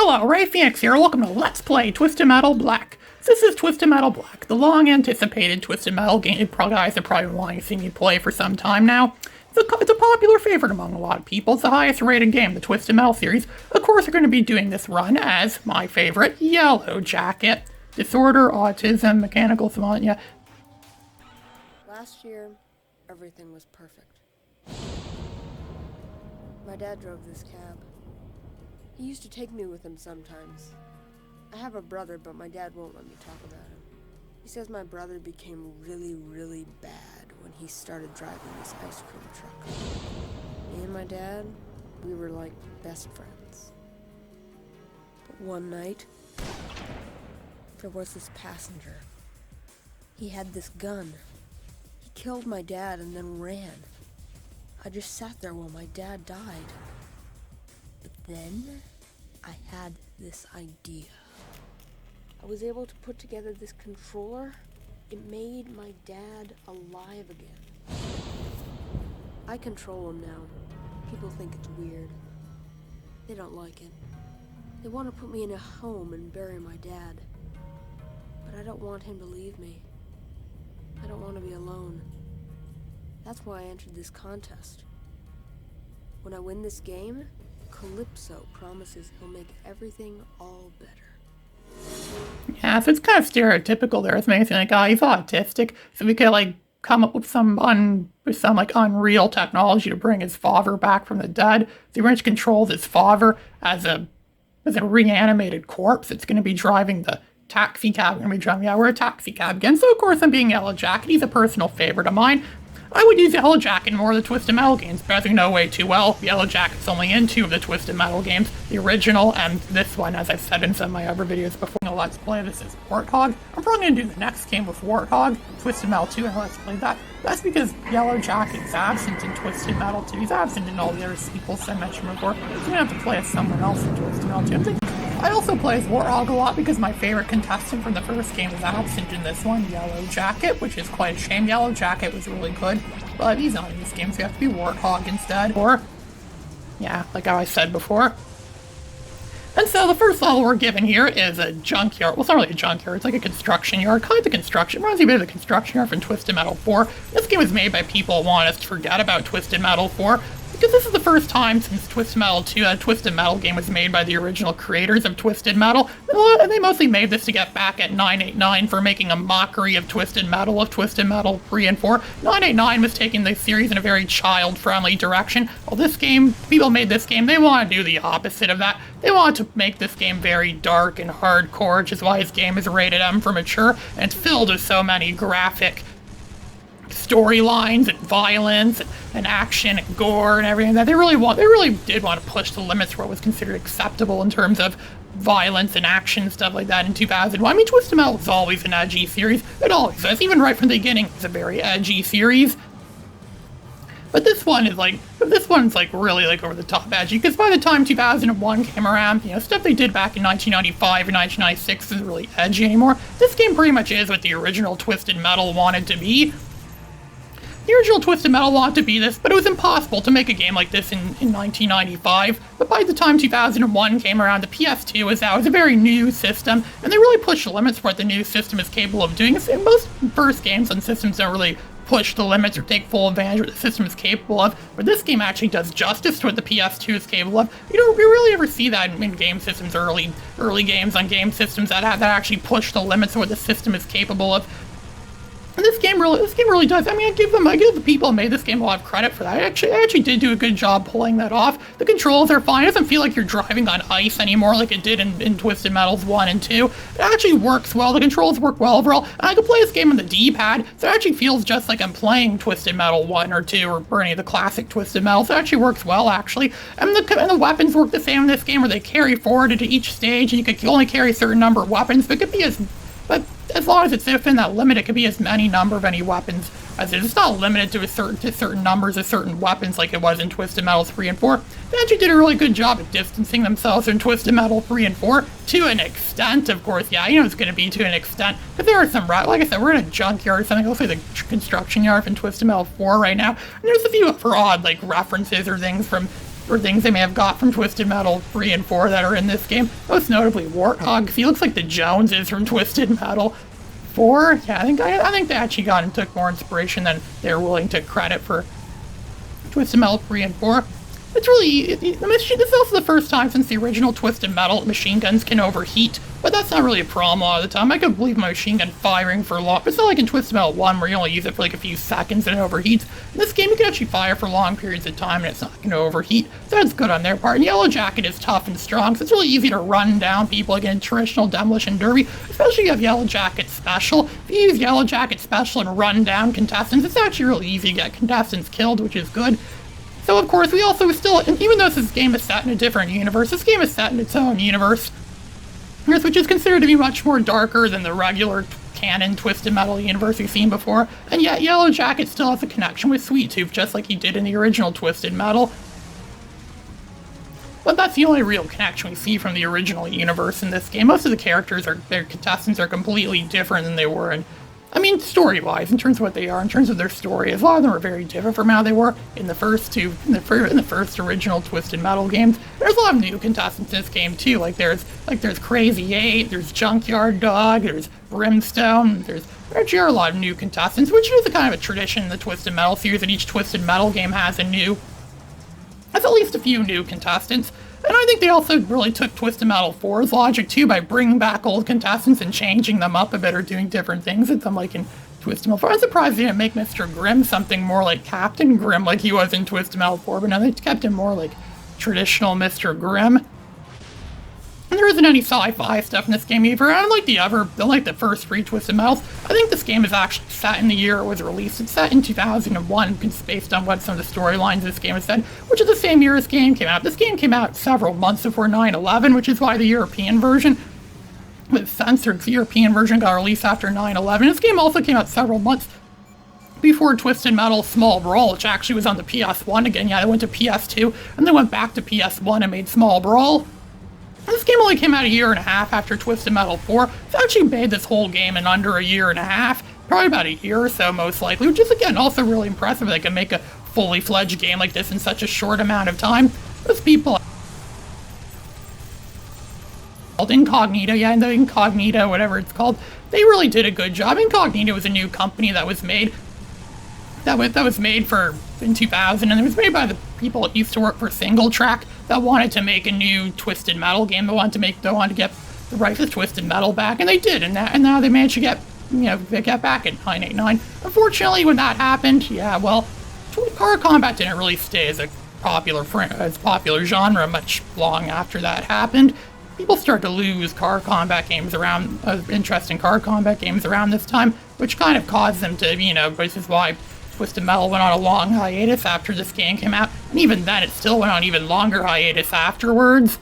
Hello, Ray Phoenix here. Welcome to Let's Play Twisted Metal Black. This is Twisted Metal Black, the long-anticipated Twisted Metal game you guys have probably been wanting to see me play for some time now. It's a popular favorite among a lot of people. It's the highest rated game, the Twisted Metal series. Of course, we're going to be doing this run as my favorite, Yellow Jacket. Disorder, autism, mechanical savant, yeah. Last year, everything was perfect. My dad drove this cab. He used to take me with him sometimes. I have a brother, but my dad won't let me talk about him. He says my brother became really bad when he started driving this ice cream truck. Me and my dad, we were like best friends. But one night, there was this passenger. He had this gun. He killed my dad and then ran. I just sat there while my dad died. But then, I had this idea. I was able to put together this controller. It made my dad alive again. I control him now. People think it's weird. They don't like it. They want to put me in a home and bury my dad. But I don't want him to leave me. I don't want to be alone. That's why I entered this contest. When I win this game, Calypso promises he'll make everything all better. Yeah, so it's kind of stereotypical there. It's amazing, like, oh, he's autistic, so we could, like, come up with some unreal technology to bring his father back from the dead. So he controls his father as a reanimated corpse. It's going to be driving the taxi cab. We're a taxi cab again. So, of course, I'm being Yellow Jacket. He's a personal favorite of mine. I would use Yellow Jacket in more of the Twisted Metal games, but as you know way too well, Yellow Jacket's only in 2 of the Twisted Metal games, the original and this one, as I've said in some of my other videos before. Let's Play this is Warthog. I'm probably going to do the next game with Warthog, Twisted Metal 2, and Let's Play that. That's because Yellow Jacket's absent in Twisted Metal 2. He's absent in all the other sequels I mentioned before. So you're going to have to play as someone else in Twisted Metal 2. I'm thinking I also play as Warthog a lot because my favorite contestant from the first game is absent in this one, Yellow Jacket, which is quite a shame. Yellow Jacket was really good, but he's not in this game, so you have to be Warthog instead. Or, yeah, like how I said before. And so the first level we're given here is a junkyard. Well, it's not really a junkyard, it's like a construction yard. Kind of construction. Reminds me a bit of the construction yard from Twisted Metal 4. This game was made by people who want us to forget about Twisted Metal 4. Because this is the first time since Twisted Metal 2 a Twisted Metal game was made by the original creators of Twisted Metal. And they mostly made this to get back at 989 for making a mockery of Twisted Metal 3 and 4. 989 was taking the series in a very child-friendly direction. Well, this game, people made this game, they want to do the opposite of that. They want to make this game very dark and hardcore, which is why this game is rated M for mature, and it's filled with so many graphic storylines and violence and action and gore and everything that they really did want to push the limits for what was considered acceptable in terms of violence and action and stuff like that in 2001. I mean, Twisted Metal is always an edgy series. It always is. Even right from the beginning, it's a very edgy series. But this one's like really like over the top edgy, because by the time 2001 came around, you know, stuff they did back in 1995 and 1996 isn't really edgy anymore. This game pretty much is what the original Twisted Metal wanted to be. The original Twisted Metal wanted to be this, but it was impossible to make a game like this in 1995. But by the time 2001 came around, the PS2 was out. It was a very new system, and they really pushed the limits for what the new system is capable of doing. And most first games on systems don't really push the limits or take full advantage of what the system is capable of, but this game actually does justice to what the PS2 is capable of. You don't really ever see that in game systems, early games on game systems that actually push the limits of what the system is capable of. And this game really does. I mean, I give the people who made this game a lot of credit for that. I actually did do a good job pulling that off. The controls are fine. It doesn't feel like you're driving on ice anymore like it did in Twisted Metals 1 and 2. It actually works well. The controls work well overall. And I can play this game on the D-pad, so it actually feels just like I'm playing Twisted Metal 1 or 2 or any of the classic Twisted Metals. So it actually works well, actually. And the weapons work the same in this game, where they carry forward into each stage, and you can only carry a certain number of weapons. But it could be as long as it's within that limit, it could be as many number of any weapons as it is. It's not limited to certain numbers of certain weapons like it was in Twisted Metal 3 and 4. They actually did a really good job at distancing themselves in Twisted Metal 3 and 4 to an extent, of course. Yeah, you know it's going to be to an extent. But there are some, like I said, we're in a junkyard or something. Let's say the construction yard from Twisted Metal 4 right now. And there's a few other odd, like, references or things from or things they may have got from Twisted Metal 3 and 4 that are in this game. Most notably Warthog, 'cause he looks like the Joneses from Twisted Metal 4. Yeah, I think they actually got and took more inspiration than they were willing to credit for Twisted Metal 3 and 4. It's really, this is also the first time since the original Twisted Metal machine guns can overheat, but that's not really a problem a lot of the time. I could believe my machine gun firing for long, but it's not like in Twisted Metal 1 where you only use it for like a few seconds and it overheats. In this game you can actually fire for long periods of time and it's not going to overheat, so that's good on their part. And Yellow Jacket is tough and strong, so it's really easy to run down people like in traditional Demolition Derby, especially if you have Yellow Jacket Special. If you use Yellow Jacket Special and run down contestants, it's actually really easy to get contestants killed, which is good. So of course we also still, and even though this game is set in a different universe, this game is set in its own universe, which is considered to be much more darker than the regular canon Twisted Metal universe we've seen before, and yet Yellow Jacket still has a connection with Sweet Tooth, just like he did in the original Twisted Metal. But that's the only real connection we see from the original universe in this game. Most of the characters, their contestants are completely different than they were in, I mean, story-wise, in terms of what they are, in terms of their story, a lot of them are very different from how they were in the first original Twisted Metal games. There's a lot of new contestants in this game too. Like there's Crazy 8, there's Junkyard Dog, there's Brimstone. There actually are a lot of new contestants, which is a kind of a tradition in the Twisted Metal series that each Twisted Metal game has at least a few new contestants. And I think they also really took Twisted Metal 4's logic too by bringing back old contestants and changing them up a bit or doing different things with them, like in Twisted Metal 4. I'm surprised they didn't make Mr. Grimm something more like Captain Grimm like he was in Twisted Metal 4, but now they kept him more like traditional Mr. Grimm. And there isn't any sci-fi stuff in this game either. Unlike the first three Twisted Metals, I think this game is actually set in the year it was released. It's set in 2001, based on what some of the storylines this game is set, which is the same year this game came out. This game came out several months before 9/11, which is why the European version, with censored, the European version got released after 9/11. This game also came out several months before Twisted Metal Small Brawl, which actually was on the PS1 again. Yeah, they went to PS2, and then went back to PS1 and made Small Brawl. This game only came out a year and a half after Twisted Metal 4. It's actually made this whole game in under a year and a half, probably about a year or so most likely, which is again also really impressive. They can make a fully fledged game like this in such a short amount of time. Those people called Incognito, yeah, and the Incognito, whatever it's called, they really did a good job. Incognito was a new company that was made in 2000, and it was made by the people that used to work for Single Track that wanted to make a new Twisted Metal game. They wanted to get the rights to Twisted Metal back, and they did, and now they managed to get back in 989. Unfortunately, when that happened, yeah, well, car combat didn't really stay as a popular genre much long after that happened. People started to lose car combat games around, interest in car combat games around this time, which kind of caused them to, which is why Twisted Metal went on a long hiatus after this game came out, and even then it still went on even longer hiatus afterwards.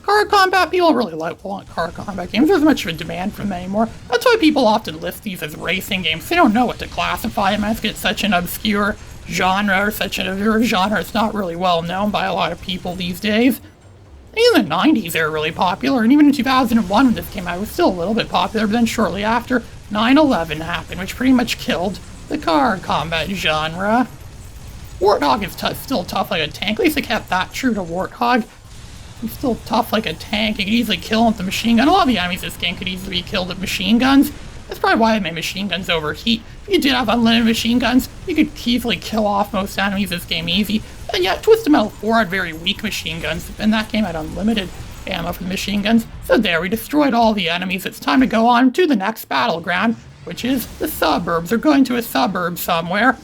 Car combat, people really want car combat games. There's much of a demand for them anymore. That's why people often list these as racing games. They don't know what to classify them as. It's such an obscure genre, or such an obscure genre. It's not really well known by a lot of people these days. In the 90s they were really popular, and even in 2001 when this came out it was still a little bit popular, but then shortly after, 9/11 happened, which pretty much killed the car combat genre. Warthog is still tough like a tank. At least they kept that true to Warthog. He's still tough like a tank. You could easily kill him with the machine gun. A lot of the enemies in this game could easily be killed with machine guns. That's probably why they made machine guns overheat. If you did have unlimited machine guns, you could easily kill off most enemies in this game easy. And yet, Twisted Metal 4 had very weak machine guns, and that game had unlimited ammo for the machine guns. So there, we destroyed all the enemies. It's time to go on to the next battleground, which is the suburbs. They're going to a suburb somewhere.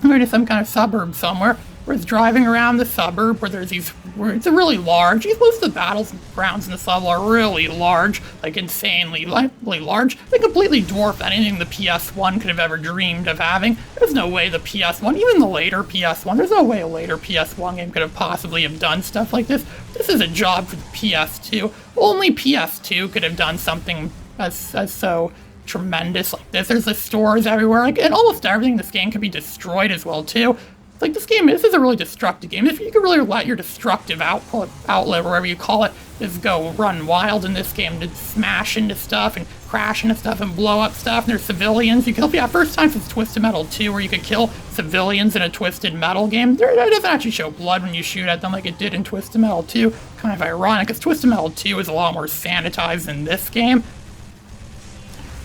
Going to some kind of suburb somewhere. Where it's driving around the suburb where it's a really large, most of the battlegrounds in the suburb are really large, like insanely large. They completely dwarf anything the PS1 could have ever dreamed of having. There's no way the PS1, even the later PS1, there's no way a later PS1 game could have possibly have done stuff like this. This is a job for the PS2. Only PS2 could have done something as so tremendous like this. There's the stores everywhere, and almost everything in this game could be destroyed as well too. like this game, this is a really destructive game. If you could really let your destructive outlet, whatever you call it, just go run wild in this game, to smash into stuff and crash into stuff and blow up stuff, and there's civilians. You kill, yeah, first time since Twisted Metal 2 where you could kill civilians in a Twisted Metal game. It doesn't actually show blood when you shoot at them like it did in Twisted Metal 2. Kind of ironic, because Twisted Metal 2 is a lot more sanitized than this game.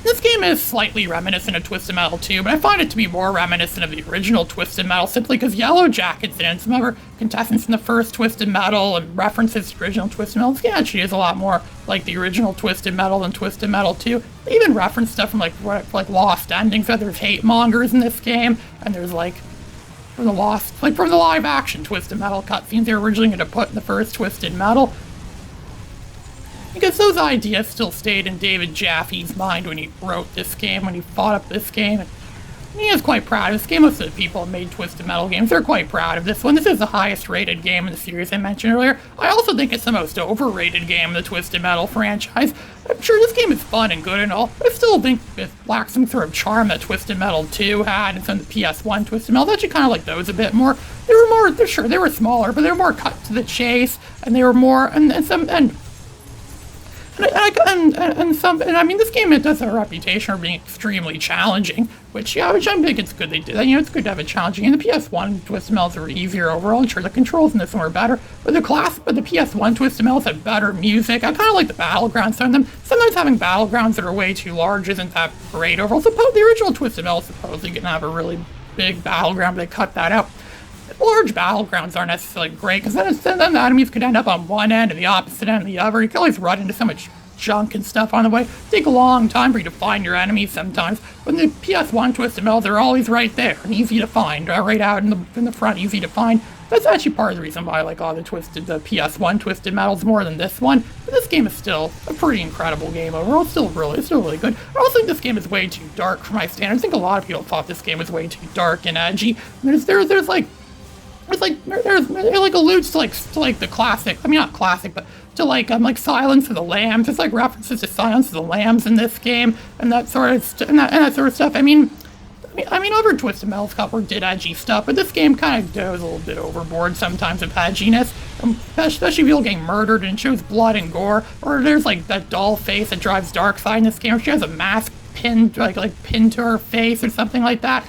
This game is slightly reminiscent of Twisted Metal 2, but I find it to be more reminiscent of the original Twisted Metal simply because Yellow Jacket's in it. Some other contestants in the first Twisted Metal and references to original Twisted Metal. This game actually is a lot more like the original Twisted Metal than Twisted Metal 2. They even reference stuff from like Lost Endings. So there's hate mongers in this game, and there's like from the live action Twisted Metal cutscenes they were originally going to put in the first Twisted Metal. Because those ideas still stayed in David Jaffe's mind when he wrote this game, when he thought up this game. And he is quite proud of this game. Most of the people who made Twisted Metal games, they're quite proud of this one. This is the highest rated game in the series I mentioned earlier. I also think it's the most overrated game in the Twisted Metal franchise. I'm sure this game is fun and good and all, but I still think it lacks some sort of charm that Twisted Metal 2 had, and some of the PS1 Twisted Metal. I actually kind of like those a bit more. They were smaller, but they were more cut to the chase, and they were more, And I mean, this game, it does have a reputation for being extremely challenging, which I think it's good they did that. You know, it's good to have a challenging game. The PS1 Twisted Metals were easier overall, and sure, the controls in this one were better, but the PS1 Twisted Metals had better music. I kind of like the battlegrounds on them. Sometimes having battlegrounds that are way too large isn't that great overall. The original Twisted Metals supposedly gonna have a really big battleground, but they cut that out. Large battlegrounds aren't necessarily great, because then the enemies could end up on one end and the opposite end and the other. You can always run into so much junk and stuff on the way. It'd take a long time for you to find your enemies sometimes. But in the PS1 Twisted Metal, they're always right there and easy to find, right out in the front, easy to find. That's actually part of the reason why I like all the PS1 Twisted Metals more than this one. But this game is still a pretty incredible game overall. It's still really good. I also think this game is way too dark for my standards. I think a lot of people thought this game was way too dark and edgy. It like alludes to the classic. I mean, not classic, but to like Silence of the Lambs. It's like references to Silence of the Lambs in this game and that sort of stuff. I mean, other Twisted Metal Cupboard did edgy stuff, but this game kind of goes a little bit overboard sometimes with edginess, especially people getting murdered and shows blood and gore. Or there's like that doll face that drives Darkseid in this game. Or she has a mask pinned to her face or something like that.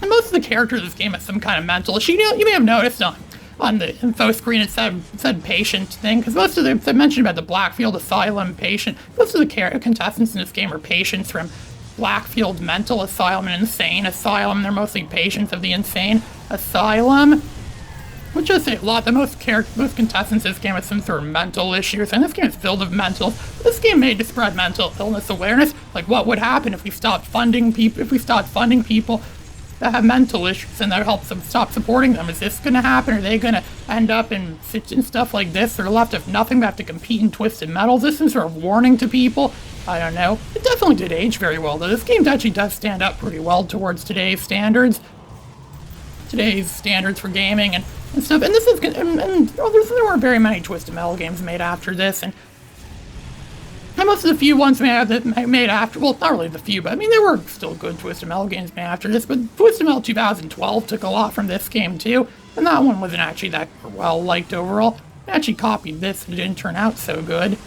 And most of the characters in this game have some kind of mental issue. You may have noticed on the info screen it said patient thing, because most of them, I mentioned about the Blackfield Asylum patient, most of the contestants in this game are patients from Blackfield Mental Asylum and Insane Asylum. They're mostly patients of the Insane Asylum. Which does say a lot. The most contestants in this game have some sort of mental issues, and this game is filled with mental. This game made to spread mental illness awareness. Like, what would happen if we stopped funding people that have mental issues, and that helps them stop supporting them? Is this going to happen? Are they going to end up in stuff like this? They're left with nothing but have to compete in Twisted Metals. This is sort of warning to people. I don't know. It definitely did age very well, though. This game actually does stand up pretty well towards today's standards. Today's standards for gaming and stuff. And this is, there weren't very many Twisted Metal games made after this, and most of the few ones made after, well, not really the few, but I mean, there were still good Twisted Metal games made after this, but Twisted Metal 2012 took a lot from this game too, and that one wasn't actually that well liked overall. They actually copied this and it didn't turn out so good.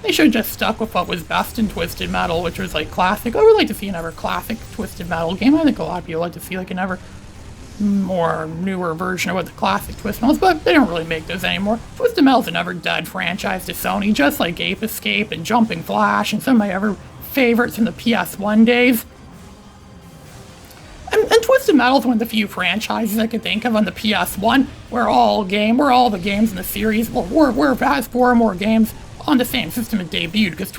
They should have just stuck with what was best in Twisted Metal, which was like classic. I would like to see another classic Twisted Metal game. I think a lot of people like to see like another more newer version of what the classic Twisted Metal is, but they don't really make those anymore. Twisted Metal's another dead franchise to Sony, just like Ape Escape and Jumping Flash and some of my other favorites from the PS1 days. And Twisted Metal's one of the few franchises I could think of on the PS1 where all the games in the series, where it has 4 or more games on the same system it debuted, because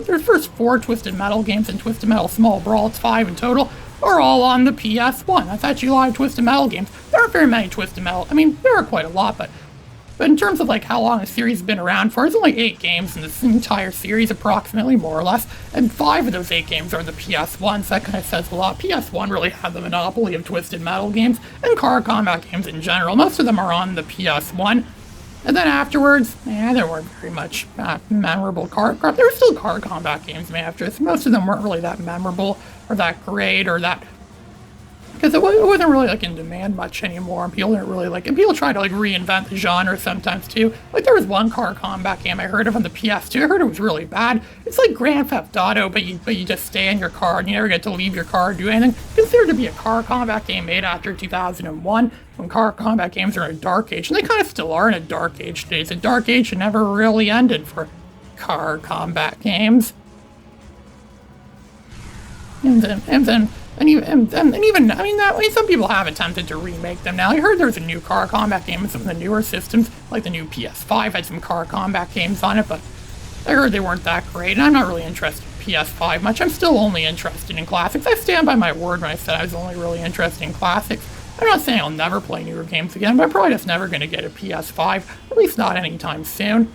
their first 4 Twisted Metal games and Twisted Metal Small Brawl, it's 5 in total, are all on the PS1. That's actually a lot of Twisted Metal games. There aren't very many Twisted Metal. I mean, there are quite a lot, but in terms of like how long a series has been around for, it's only 8 games in this entire series, approximately, more or less, and 5 of those 8 games are the PS1, so that kind of says a lot. PS1 really had the monopoly of Twisted Metal games, and car combat games in general. Most of them are on the PS1. And then afterwards, there weren't very much memorable there were still car combat games made after this. Most of them weren't really that memorable or that great or that because it wasn't really like in demand much anymore, and people didn't really like, and people try to like reinvent the genre sometimes too. Like there was one car combat game I heard of on the PS2. I heard it was really bad. It's like Grand Theft Auto, but you just stay in your car and you never get to leave your car or do anything. Considered to be a car combat game made after 2001, when car combat games are in a dark age, and they kind of still are in a dark age today. The dark age never really ended for car combat games. And even, I mean, some people have attempted to remake them now. I heard there's a new car combat game in some of the newer systems, like the new PS5 had some car combat games on it, but I heard they weren't that great, and I'm not really interested in PS5 much. I'm still only interested in classics. I stand by my word when I said I was only really interested in classics. I'm not saying I'll never play newer games again, but I'm probably just never going to get a PS5, at least not anytime soon.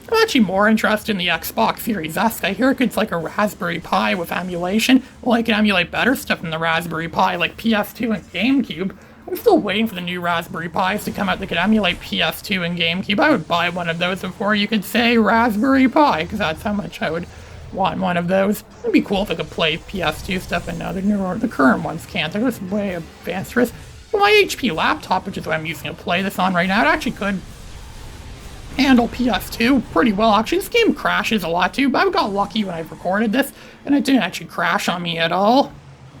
I'm actually more interested in the Xbox Series S. I hear it's like a Raspberry Pi with emulation. Well, I can emulate better stuff than the Raspberry Pi, like PS2 and GameCube. I'm still waiting for the new Raspberry Pis to come out that could emulate PS2 and GameCube. I would buy one of those before you could say Raspberry Pi, because that's how much I would want one of those. It'd be cool if I could play PS2 stuff, and no, the current ones can't. They're just way advanced for this. Well, my HP laptop, which is what I'm using to play this on right now, it actually could handle PS2 pretty well. Actually, this game crashes a lot too, but I got lucky when I recorded this, and it didn't actually crash on me at all.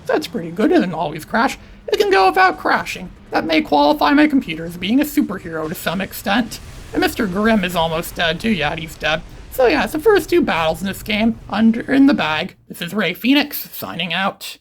That's pretty good. It doesn't always crash. It can go without crashing. That may qualify my computer as being a superhero to some extent. And Mr. Grimm is almost dead too. Yeah, he's dead. So yeah, it's the first two battles in this game in the bag. This is Ray Phoenix, signing out.